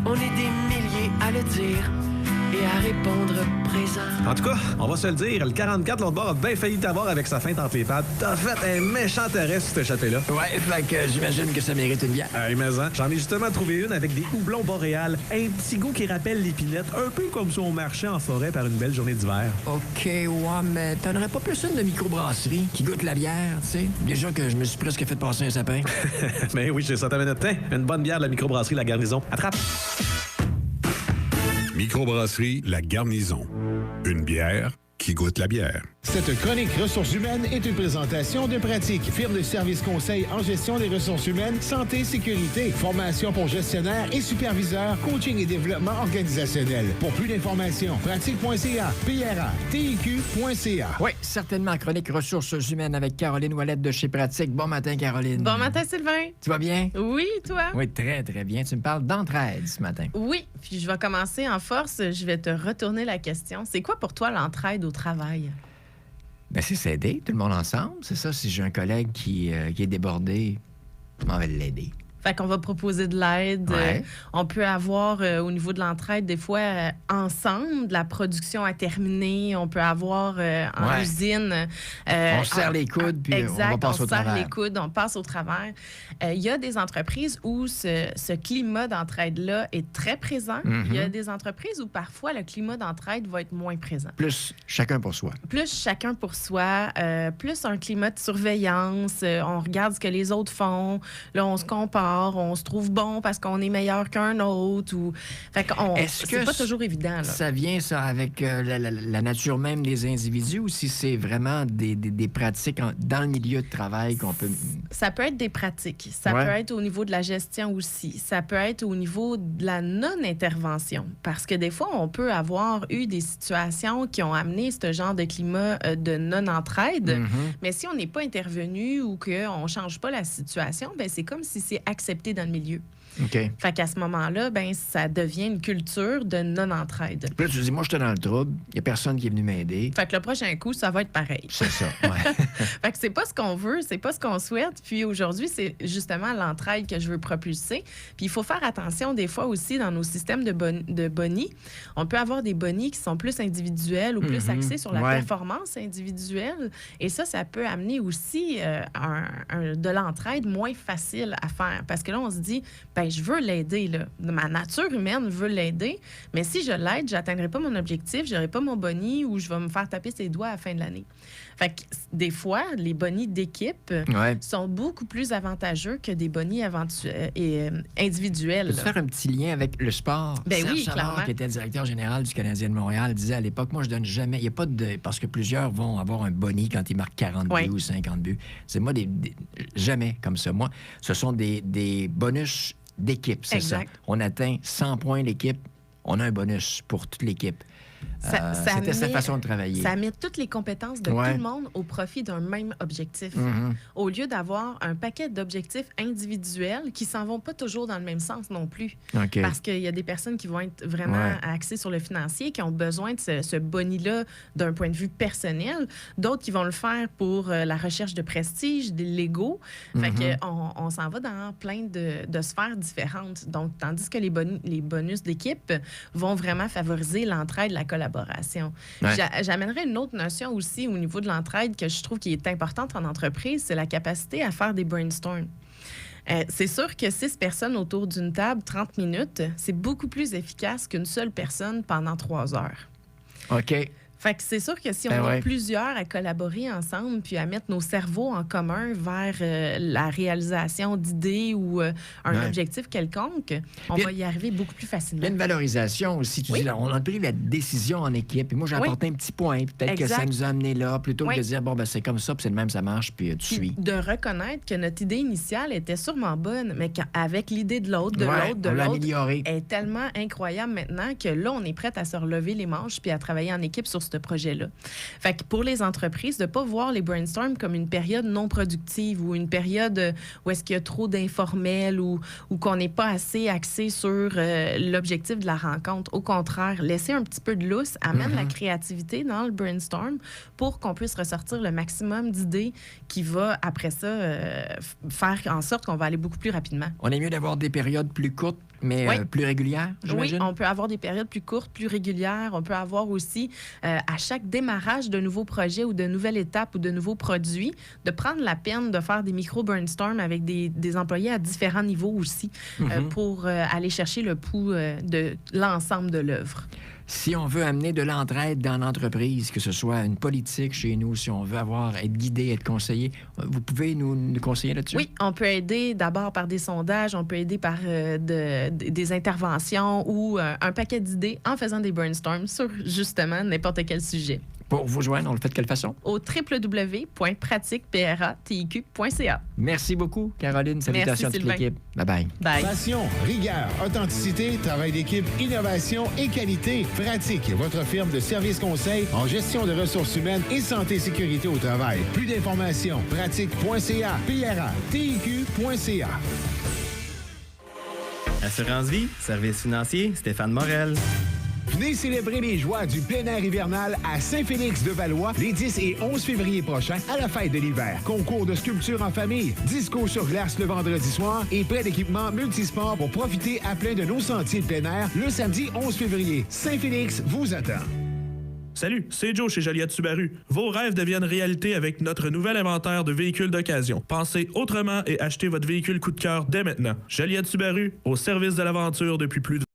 On est des milliers à le dire et à répondre présent. En tout cas, on va se le dire, le 44, l'autre bord, a bien failli t'avoir avec sa feinte entre les pattes. T'as fait un méchant arrêt sur cette échappée-là. Ouais, fait que j'imagine que ça mérite une bière. Hey, mais hein, j'en ai justement trouvé une avec des houblons boréales, un petit goût qui rappelle l'épinette, un peu comme si on marchait en forêt par une belle journée d'hiver. OK, ouais, mais t'en aurais pas plus une de microbrasserie qui goûte la bière, tu sais? Déjà que je me suis presque fait passer un sapin. Mais oui, j'ai ça à minute. Une bonne bière de la microbrasserie La Garnison. Attrape! Microbrasserie La Garnison. Une bière qui goûte la bière. Cette chronique ressources humaines est une présentation de Pratique, firme de services conseil en gestion des ressources humaines, santé, sécurité, formation pour gestionnaires et superviseurs, coaching et développement organisationnel. Pour plus d'informations, pratique.ca, PRA-TIQ.ca. Oui, certainement, chronique ressources humaines avec Caroline Ouellette de chez Pratique. Bon matin, Caroline. Bon matin, Sylvain. Tu vas bien? Oui, toi? Oui, très, très bien. Tu me parles d'entraide ce matin. Oui, puis je vais commencer en force. Je vais te retourner la question. C'est quoi pour toi l'entraide au travail? Ben, c'est s'aider, tout le monde ensemble. C'est ça, si j'ai un collègue qui est débordé, je m'en vais l'aider. Fait qu'on va proposer de l'aide. Ouais. On peut avoir, au niveau de l'entraide, des fois, ensemble, la production à terminer. On peut avoir en usine... on se serre les coudes, puis exact, on passe au travers. On serre les coudes, on passe au travers. Il y a des entreprises où ce climat d'entraide-là est très présent. Il y a des entreprises où, parfois, le climat d'entraide va être moins présent. Plus chacun pour soi. Plus chacun pour soi, plus un climat de surveillance. On regarde ce que les autres font. Là, on se compare. On se trouve bon parce qu'on est meilleur qu'un autre. Fait qu'on, c'est pas toujours évident. Là. Ça vient, ça, avec la nature même des individus ou si c'est vraiment des pratiques dans le milieu de travail qu'on peut... Ça peut être des pratiques. Ça peut être au niveau de la gestion aussi. Ça peut être au niveau de la non-intervention. Parce que des fois, on peut avoir eu des situations qui ont amené ce genre de climat de non-entraide. Mais si on n'est pas intervenu ou qu'on ne change pas la situation, ben c'est comme si c'est accepté dans le milieu. OK. Fait qu'à ce moment-là, ben ça devient une culture de non-entraide. Puis là, tu dis, moi, j'étais dans le trouble, il n'y a personne qui est venu m'aider. Fait que le prochain coup, ça va être pareil. C'est ça, ouais. Fait que c'est pas ce qu'on veut, c'est pas ce qu'on souhaite. Puis aujourd'hui, c'est justement l'entraide que je veux propulser. Puis il faut faire attention des fois aussi dans nos systèmes de bonnies. On peut avoir des bonnies qui sont plus individuels ou plus axés sur la performance individuelle. Et ça peut amener aussi de l'entraide moins facile à faire. Parce que là, on se dit, ben je veux l'aider, là. Ma nature humaine veut l'aider, mais si je l'aide, j'atteindrai pas mon objectif, j'aurai pas mon boni ou je vais me faire taper ses doigts à la fin de l'année. Fait que des fois, les bonis d'équipe sont beaucoup plus avantageux que des bonis individuels. Peux-tu faire un petit lien avec le sport? Ben Serge oui, Savard, clairement. qui était directeur général du Canadien de Montréal, disait à l'époque, moi, je donne jamais... Il n'y a pas de... Parce que plusieurs vont avoir un boni quand ils marquent 40 buts ou 50 buts. C'est moi, jamais comme ça. Moi, ce sont des bonus d'équipe, c'est ça. On atteint 100 points l'équipe, on a un bonus pour toute l'équipe. C'était sa façon de travailler. Ça met toutes les compétences de tout le monde au profit d'un même objectif. Au lieu d'avoir un paquet d'objectifs individuels qui s'en vont pas toujours dans le même sens non plus. Parce qu'il y a des personnes qui vont être vraiment axées sur le financier, qui ont besoin de ce boni-là d'un point de vue personnel. D'autres qui vont le faire pour la recherche de prestige, de l'ego. Fait qu'on s'en va dans plein de sphères différentes. Donc, tandis que les bonus d'équipe vont vraiment favoriser l'entraide, la collaboration. J'amènerais une autre notion aussi au niveau de l'entraide que je trouve qui est importante en entreprise, c'est la capacité à faire des brainstorms. C'est sûr que 6 personnes autour d'une table, 30 minutes, c'est beaucoup plus efficace qu'une seule personne pendant 3 heures. OK. Fait que c'est sûr que si on est plusieurs à collaborer ensemble puis à mettre nos cerveaux en commun vers la réalisation d'idées ou un objectif quelconque, on va y arriver beaucoup plus facilement. Il y a une valorisation aussi. Tu dis, là, on a pris la décision en équipe. Et moi, j'ai apporté un petit point. Peut-être que ça nous a amené là, plutôt que de dire, bon, ben, c'est comme ça, puis c'est le même, ça marche, puis tu suis. De reconnaître que notre idée initiale était sûrement bonne, mais qu'avec l'idée de l'autre, est tellement incroyable maintenant que là, on est prêt à se relever les manches puis à travailler en équipe sur ce projet-là. Fait que pour les entreprises, de ne pas voir les brainstorms comme une période non productive ou une période où est-ce qu'il y a trop d'informels ou qu'on n'est pas assez axé sur l'objectif de la rencontre. Au contraire, laisser un petit peu de lousse amène la créativité dans le brainstorm pour qu'on puisse ressortir le maximum d'idées qui va, après ça, faire en sorte qu'on va aller beaucoup plus rapidement. On est mieux d'avoir des périodes plus courtes Mais plus régulières, j'imagine? Oui, on peut avoir des périodes plus courtes, plus régulières. On peut avoir aussi, à chaque démarrage de nouveaux projets ou de nouvelles étapes ou de nouveaux produits, de prendre la peine de faire des micro-brainstorms avec des employés à différents niveaux aussi pour aller chercher le pouls de l'ensemble de l'œuvre. Si on veut amener de l'entraide dans l'entreprise, que ce soit une politique chez nous, si on veut être guidé, être conseillé, vous pouvez nous conseiller là-dessus? Oui, on peut aider d'abord par des sondages, on peut aider par des interventions ou un paquet d'idées en faisant des brainstorms sur justement n'importe quel sujet. Pour vous joindre, on le fait de quelle façon? Au www.pratiquepratic.ca. Merci beaucoup, Caroline. Salutations à toute l'équipe. Bye-bye. Bye. Passion, rigueur, authenticité, travail d'équipe, innovation et qualité. Pratique, votre firme de services conseils en gestion de ressources humaines et santé et sécurité au travail. Plus d'informations, pratique.ca, pratic.ca. Assurance Vie, service financier, Stéphane Morel. Venez célébrer les joies du plein air hivernal à Saint-Félix-de-Valois les 10 et 11 février prochains à la fête de l'hiver. Concours de sculpture en famille, disco sur glace le vendredi soir et prêt d'équipement multisport pour profiter à plein de nos sentiers de plein air le samedi 11 février. Saint-Félix vous attend. Salut, c'est Joe chez Joliette Subaru. Vos rêves deviennent réalité avec notre nouvel inventaire de véhicules d'occasion. Pensez autrement et achetez votre véhicule coup de cœur dès maintenant. Joliette Subaru, au service de l'aventure depuis plus de